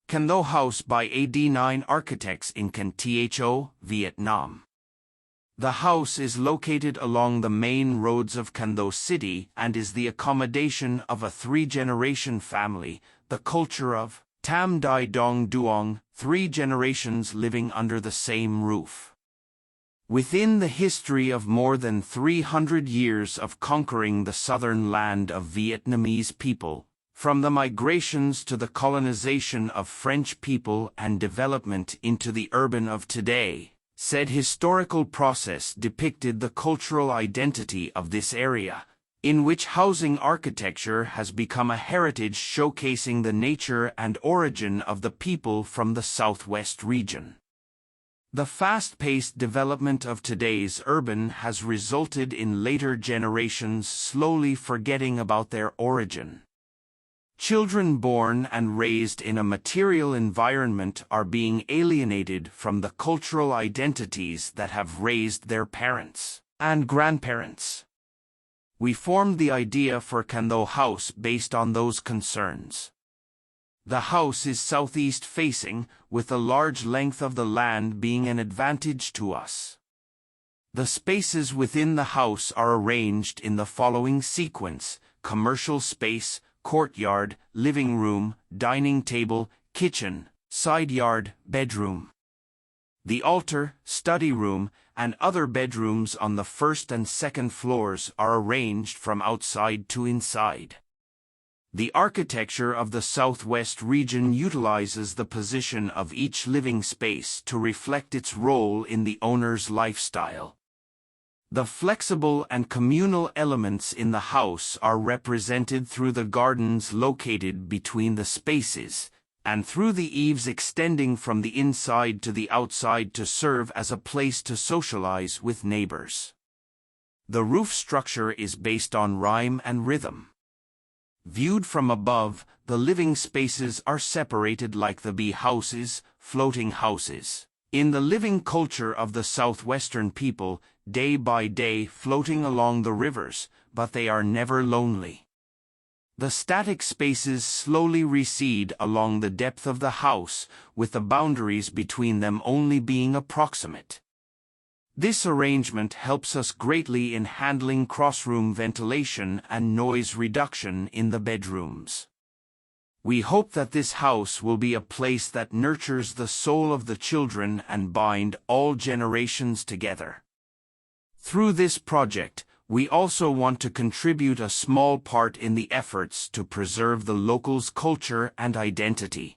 Can Tho House by AD9 architects in Can Tho, Vietnam. The house is located along the main roads of Can Tho City and is the accommodation of a three-generation family, the culture of Tam Dai Dong Duong, 3 generations living under the same roof. Within the history of more than 300 years of conquering the southern land of Vietnamese people, from the migrations to the colonization of French people and development into the urban of today, said historical process depicted the cultural identity of this area, in which housing architecture has become a heritage showcasing the nature and origin of the people from the southwest region. The fast-paced development of today's urban has resulted in later generations slowly forgetting about their origin. Children born and raised in a material environment are being alienated from the cultural identities that have raised their parents and grandparents. We formed the idea for Can Tho House based on those concerns. The house is southeast-facing, with a large length of the land being an advantage to us. The spaces within the house are arranged in the following sequence: commercial space, courtyard, living room, dining table, kitchen, side yard, bedroom. The altar, study room, and other bedrooms on the first and second floors are arranged from outside to inside. The architecture of the southwest region utilizes the position of each living space to reflect its role in the owner's lifestyle. The flexible and communal elements in the house are represented through the gardens located between the spaces, and through the eaves extending from the inside to the outside to serve as a place to socialize with neighbors. The roof structure is based on rhyme and rhythm. Viewed from above, the living spaces are separated like the bee houses, floating houses, in the living culture of the southwestern people, day by day floating along the rivers, but they are never lonely. The static spaces slowly recede along the depth of the house, with the boundaries between them only being approximate. This arrangement helps us greatly in handling crossroom ventilation and noise reduction in the bedrooms. We hope that this house will be a place that nurtures the soul of the children and bind all generations together. Through this project, we also want to contribute a small part in the efforts to preserve the locals' culture and identity.